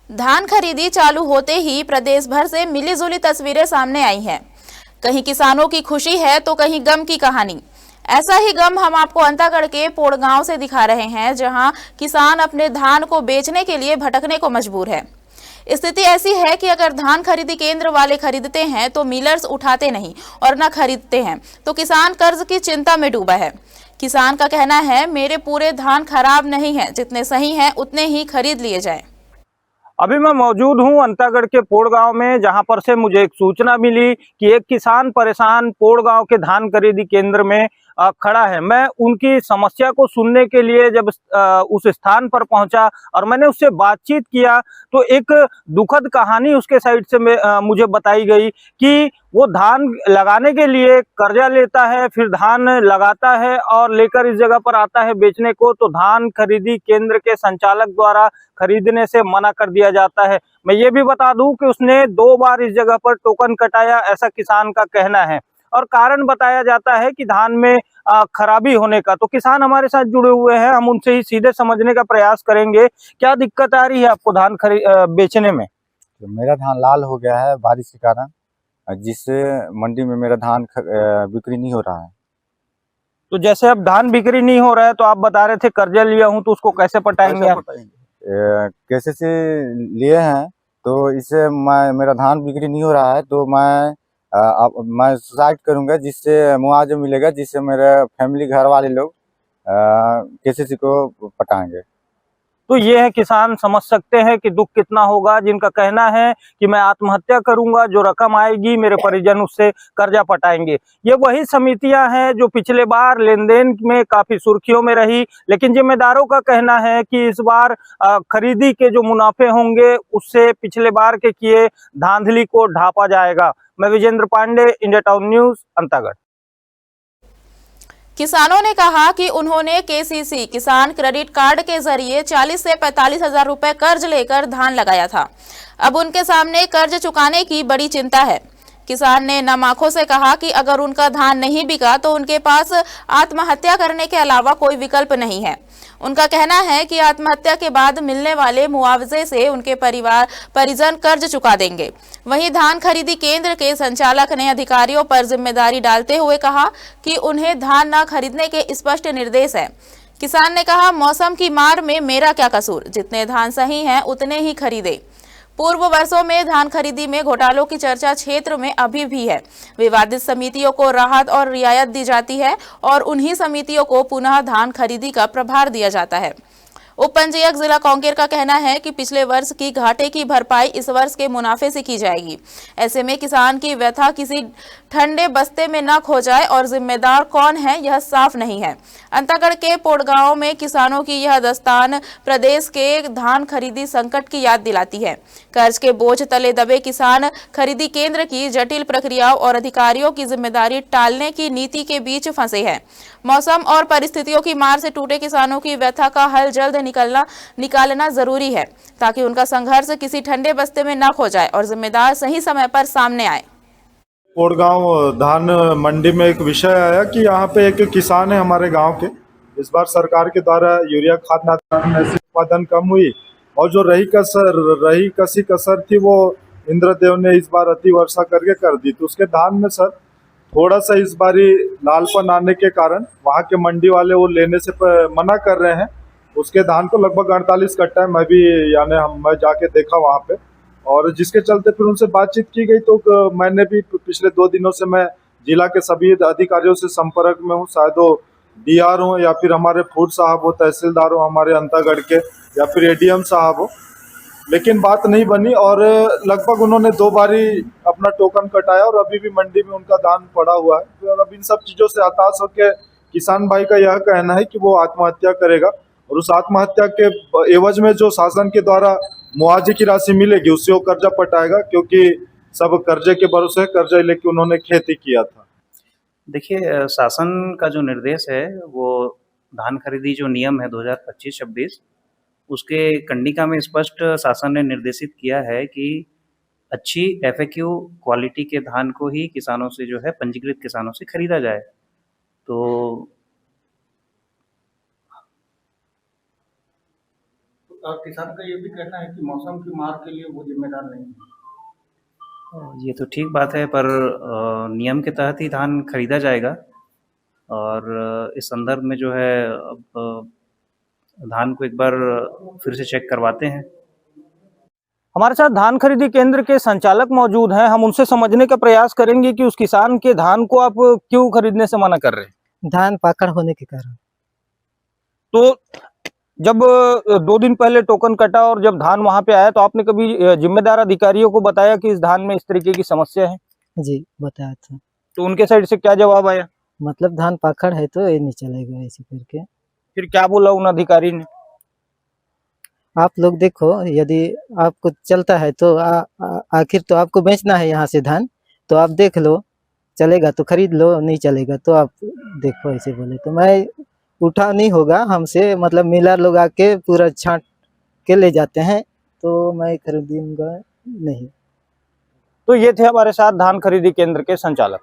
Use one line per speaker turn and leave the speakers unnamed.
धान खरीदी चालू होते ही प्रदेश भर से मिलीजुली तस्वीरें सामने आई हैं। कहीं किसानों की खुशी है तो कहीं गम की कहानी। ऐसा ही गम हम आपको अंतागढ़ के पोड़ गांव से दिखा रहे हैं, जहां किसान अपने धान को बेचने के लिए भटकने को मजबूर है। स्थिति ऐसी है कि अगर धान खरीदी केंद्र वाले खरीदते हैं तो मिलर्स उठाते नहीं और न खरीदते हैं तो किसान कर्ज की चिंता में डूबा है। किसान का कहना है, मेरे पूरे धान खराब नहीं है, जितने सही हैं उतने ही खरीद लिए जाएं।
अभी मैं मौजूद हूं अंतागढ़ के पोड़ गांव में, जहां पर से मुझे एक सूचना मिली कि एक किसान परेशान पोड़ गांव के धान खरीदी केंद्र में खड़ा है। मैं उनकी समस्या को सुनने के लिए जब उस स्थान पर पहुंचा और मैंने उससे बातचीत किया तो एक दुखद कहानी उसके साइड से मुझे बताई गई कि वो धान लगाने के लिए कर्जा लेता है, फिर धान लगाता है और लेकर इस जगह पर आता है बेचने को, तो धान खरीदी केंद्र के संचालक द्वारा खरीदने से मना कर दिया जाता है। मैं ये भी बता दूं कि उसने 2 बार इस जगह पर टोकन कटाया, ऐसा किसान का कहना है और कारण बताया जाता है कि धान में खराबी होने का। तो किसान हमारे साथ जुड़े हुए हैं, हम उनसे ही सीधे समझने का प्रयास करेंगे क्या दिक्कत आ रही है आपको धान बेचने में।
तो मेरा धान लाल हो गया है बारिश के कारण, जिससे मंडी में मेरा धान बिक्री नहीं हो रहा है।
तो जैसे अब धान बिक्री नहीं हो रहा है तो आप बता रहे थे कर्जा लिया हूं, तो उसको कैसे पटाएंगे आप?
कैसे से लिए हैं तो इससे मेरा धान बिक्री नहीं हो रहा है, तो मैं सुसाइड करूंगा, जिससे मुआवजा मिलेगा, जिससे मेरे फैमिली घर वाले लोग केसीसी को पटाएंगे।
तो ये है, किसान समझ सकते हैं कि दुख कितना होगा, जिनका कहना है कि मैं आत्महत्या करूंगा, जो रकम आएगी मेरे परिजन उससे कर्जा पटाएंगे। ये वही समितियां हैं जो पिछले बार लेन देन में काफी सुर्खियों में रही, लेकिन जिम्मेदारों का कहना है कि इस बार खरीदी के जो मुनाफे होंगे उससे पिछले बार के किए धांधली को ढांपा जाएगा। मैं Vijendra Pandey, India Town News, Antagarh.
किसानों ने कहा कि उन्होंने केसीसी किसान क्रेडिट कार्ड के जरिए 40 से 45 हजार रुपए कर्ज लेकर धान लगाया था। अब उनके सामने कर्ज चुकाने की बड़ी चिंता है। किसान ने नम आंखों से कहा कि अगर उनका धान नहीं बिका तो उनके पास आत्महत्या करने के अलावा कोई विकल्प नहीं है। उनका कहना है कि आत्महत्या के बाद मिलने वाले मुआवजे से उनके परिजन कर्ज चुका देंगे। वहीं धान खरीदी केंद्र के संचालक ने अधिकारियों पर जिम्मेदारी डालते हुए कहा कि उन्हें धान न खरीदने के स्पष्ट निर्देश है। किसान ने कहा, मौसम की मार में मेरा क्या कसूर, जितने धान सही हैं उतने ही खरीदे। पूर्व वर्षों में धान खरीदी में घोटालों की चर्चा क्षेत्र में अभी भी है। विवादित समितियों को राहत और रियायत दी जाती है और उन्हीं समितियों को पुनः धान खरीदी का प्रभार दिया जाता है। उप पंजीयक जिला कांकेर का कहना है कि पिछले वर्ष की घाटे की भरपाई इस वर्ष के मुनाफे से की जाएगी। ऐसे में किसान की व्यथा किसी ठंडे बस्ते में न खो जाए और जिम्मेदार कौन है यह साफ नहीं है। अंतागढ़ के पोड़ गांव में किसानों की यह दास्तान प्रदेश के धान खरीदी संकट की याद दिलाती है। कर्ज के बोझ तले दबे किसान खरीदी केंद्र की जटिल प्रक्रियाओं और अधिकारियों की जिम्मेदारी टालने की नीति के बीच फंसे हैं। मौसम और परिस्थितियों की मार से टूटे किसानों की व्यथा का हल जल्द निकालना जरूरी है, ताकि उनका संघर्ष किसी ठंडे बस्ते में न खो जाए और जिम्मेदार सही समय पर सामने आए।
पोड़ गांव धान मंडी में एक विषय आया कि यहाँ पे एक किसान है हमारे गांव के। इस बार सरकार के द्वारा यूरिया खाद नाशक से उत्पादन कम हुई और जो रही कसी कसर थी वो इंद्रदेव ने इस बार अति वर्षा करके कर दी। तो उसके धान में सर थोड़ा सा इस बारी लालपन आने के कारण वहाँ के मंडी वाले वो लेने से मना कर रहे हैं। उसके धान को लगभग 48 कट्टा है। मैं जाके देखा वहाँ पे, और जिसके चलते फिर उनसे बातचीत की गई। तो मैंने भी पिछले 2 दिनों से मैं जिला के सभी अधिकारियों से संपर्क में हूँ, शायद वो डीआर हो या फिर हमारे फूड साहब हो, तहसीलदार हो हमारे अंतागढ़ के, या फिर एडीएम साहब हो, लेकिन बात नहीं बनी। और लगभग उन्होंने 2 बारी अपना टोकन कटाया और अभी भी मंडी में उनका धान पड़ा हुआ है। और अब इन सब चीज़ों से हताश होकर किसान भाई का यह कहना है कि वो आत्महत्या करेगा और उस आत्महत्या के एवज में जो शासन के द्वारा मुआवजे की राशि मिलेगी उससे वो कर्जा पटाएगा, क्योंकि सब कर्जे के भरोसे कर्जा लेके उन्होंने खेती किया था।
देखिए, शासन का जो निर्देश है वो धान खरीदी जो नियम है 2025-26 उसके कंडिका में स्पष्ट शासन ने निर्देशित किया है कि अच्छी एफएक्यू क्वालिटी के धान को ही किसानों से जो है पंजीकृत किसानों से खरीदा जाए। तो
किसान का ये भी कहना है कि मौसम की मार के लिए वो जिम्मेदार नहीं है।
ये तो ठीक बात है, पर नियम के तहत ही धान खरीदा जाएगा और इस संदर्भ में जो है अब धान को एक बार फिर से चेक करवाते हैं।
हमारे साथ धान खरीदी केंद्र के संचालक मौजूद हैं। हम उनसे समझने का प्रयास करेंगे कि उस किसान के धान को आप क्यों खरीदने से मना कर रहे हैं।
धान पाकड़ होने के कारण।
तो जब 2 दिन पहले टोकन कटा और जब धान वहां पे आया तो आपने कभी जिम्मेदार अधिकारियों को बताया कि इस धान में इस तरीके की समस्या है?
जी बताया था।
तो उनके साइड से क्या जवाब आया?
मतलब धान पाकड़ है तो ये नहीं चलेगा ऐसे करके।
फिर क्या बोला उन अधिकारी ने?
आप लोग देखो, यदि आपको चलता है तो आखिर तो आपको बेचना है यहाँ से धान, तो आप देख लो, चलेगा तो खरीद लो, नहीं चलेगा तो आप देखो, ऐसे बोले। तो मैं उठा नहीं होगा हमसे, मतलब मिलर लोग आके पूरा छांट के ले जाते हैं, तो मैं खरीदूंगा नहीं।
तो ये थे हमारे साथ धान खरीदी केंद्र के संचालक।